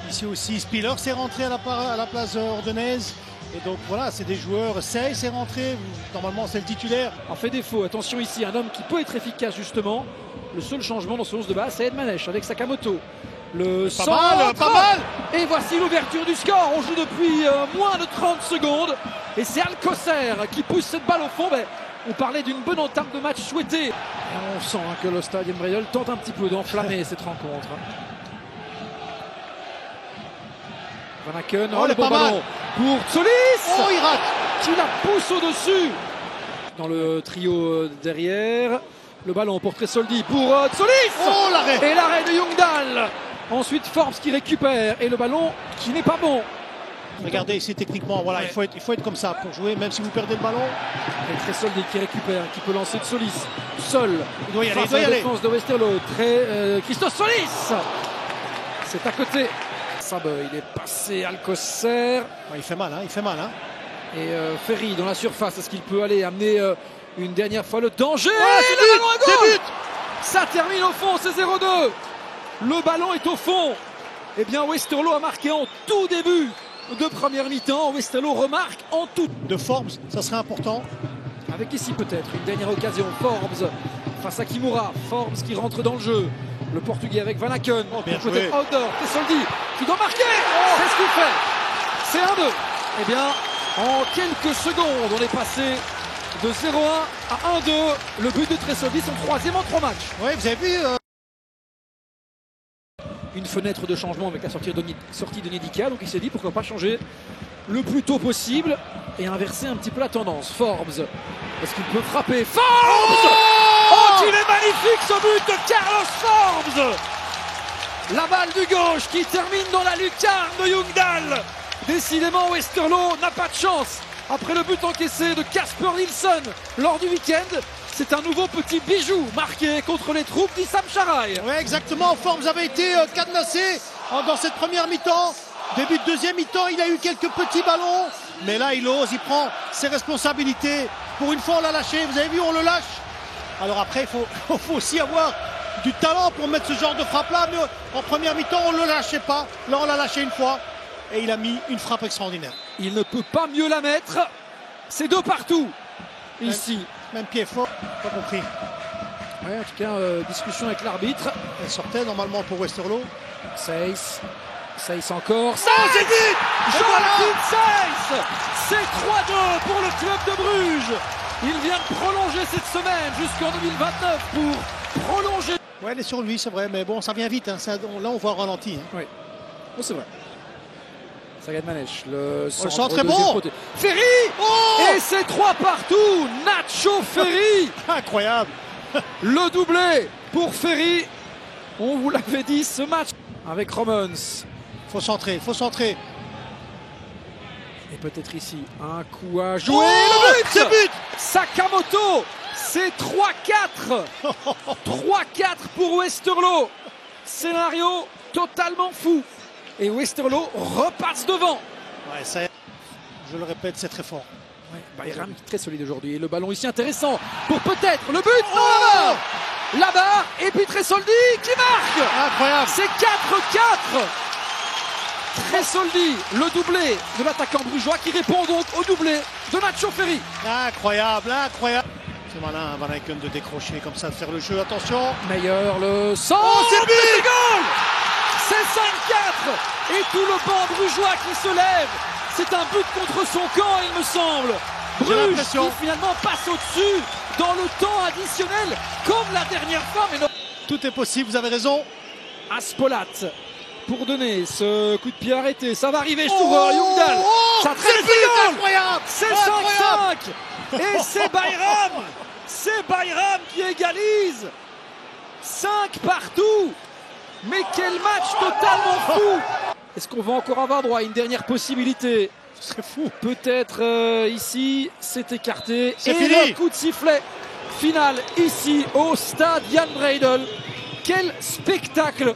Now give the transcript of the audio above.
Ici aussi, Spiller s'est rentré à la place ordenaise. Et donc voilà, c'est des joueurs. Sey s'est rentré. Normalement, c'est le titulaire. En fait défaut. Attention ici, un homme qui peut être efficace justement. Le seul changement dans ce 11 de base, c'est Edmanèche avec Sakamoto. Le pas mal, pas mal. Et voici l'ouverture du score. On joue depuis moins de 30 secondes. Et c'est Alcocer qui pousse cette balle au fond. Mais on parlait d'une bonne entame de match souhaitée. Et on sent que le Stade Jan tente un petit peu d'enflammer cette rencontre. Van Aken, le bon ballon pour Tsolis. Oh, il rate. Qui la pousse au-dessus. Dans le trio derrière. Le ballon pour Tresoldi pour Tsolis. Oh, l'arrêt. Et l'arrêt de Ljungdahl. Ensuite Forbes qui récupère et le ballon qui n'est pas bon. Regardez ici techniquement, voilà, il faut être comme ça pour jouer, même si vous perdez le ballon. Et Tresoldi qui récupère, qui peut lancer Tsolis seul. Il doit y aller, face à la défense de Westerlo. Christos Tsolis. C'est à côté. Il est passé Alcocer. Il fait mal, il fait mal. Et Ferry dans la surface, est-ce qu'il peut aller amener une dernière fois le danger? C'est but. Ça termine au fond, c'est 0-2. Le ballon est au fond. Eh bien, Westerlo a marqué en tout début de première mi-temps. Westerlo remarque en tout. De Forbes, ça serait important. Avec ici peut-être une dernière occasion. Forbes face à Kimura. Forbes qui rentre dans le jeu. Le Portugais avec Van Aken. Peut-être outdoor. Tresoldi qui doit marquer. C'est ce qu'il fait. C'est 1-2. Eh bien, en quelques secondes, on est passé de 0-1 à 1-2. Le but de Tresoldi, son troisième en 3 matchs. Oui, vous avez vu. Une fenêtre de changement avec la sortie de Niedika. Donc il s'est dit pourquoi pas changer le plus tôt possible et inverser un petit peu la tendance. Forbes. Est-ce qu'il peut frapper? Forbes! Oh, qu'il est magnifique ce but de Carlos Forbes! La balle du gauche qui termine dans la lucarne de Ljungdahl. Décidément, Westerlo n'a pas de chance. Après le but encaissé de Kasper Nilsson lors du week-end, c'est un nouveau petit bijou marqué contre les troupes d'Issam Sharaï. Oui, exactement. Forbes avait été cadenassé dans cette première mi-temps. Début de deuxième mi-temps, il a eu quelques petits ballons. Mais là, il ose, il prend ses responsabilités. Pour une fois, on l'a lâché. Vous avez vu, on le lâche. Alors après, il faut aussi avoir du talent pour mettre ce genre de frappe-là. Mais en première mi-temps, on ne le lâchait pas. Là, on l'a lâché une fois. Et il a mis une frappe extraordinaire. Il ne peut pas mieux la mettre. C'est 2 partout. Ici. Même pied fort. Pas compris. Ouais, en tout cas, discussion avec l'arbitre. Elle sortait normalement pour Westerlo. Seyss encore. C'est but. Joachim Seyss. C'est 3-2 pour le club de Bruges. Il vient de prolonger cette semaine jusqu'en 2029 pour prolonger. Ouais, elle est sur lui, c'est vrai. Mais bon, ça vient vite. Là, on voit au ralenti. Oui, oh, c'est vrai. Edmanèche, le centre est bon. Côté. Ferry. Et c'est 3 partout. Nacho Ferry. Incroyable. Le doublé pour Ferry. On vous l'avait dit, ce match avec Romans. Faut centrer. Et peut-être ici un coup à jouer. Le but. C'est but. Sakamoto. C'est 3-4. 3-4 pour Westerlo. Scénario totalement fou. Et Westerlo repasse devant. Ouais, ça, je le répète, c'est très fort. Ouais, Bayram très solide aujourd'hui. Et le ballon ici intéressant pour peut-être le but. Oh, là-bas. Et puis Tresoldi qui marque. Incroyable. C'est 4-4. Tresoldi, le doublé de l'attaquant brugeois qui répond donc au doublé de Nacho Ferry. Incroyable. C'est malin, Van Aken de décrocher comme ça, de faire le jeu. Attention. Meilleur le centre. C'est but. Goal. C'est 5-4 et tout le banc brugeois qui se lève. C'est un but contre son camp, il me semble. Bruges qui finalement passe au-dessus dans le temps additionnel comme la dernière fois. Mais non. Tout est possible, vous avez raison. Aspolat pour donner ce coup de pied arrêté. Ça va arriver sur Ljungdahl. Ça traite le incroyable. C'est 5-5 et c'est Bayram. C'est Bayram qui égalise. 5 partout. Mais quel match totalement fou! Est-ce qu'on va encore avoir droit à une dernière possibilité? Ce serait fou. Peut-être ici, c'est écarté. C'est fini. Le coup de sifflet final ici au stade Jan Breydel. Quel spectacle!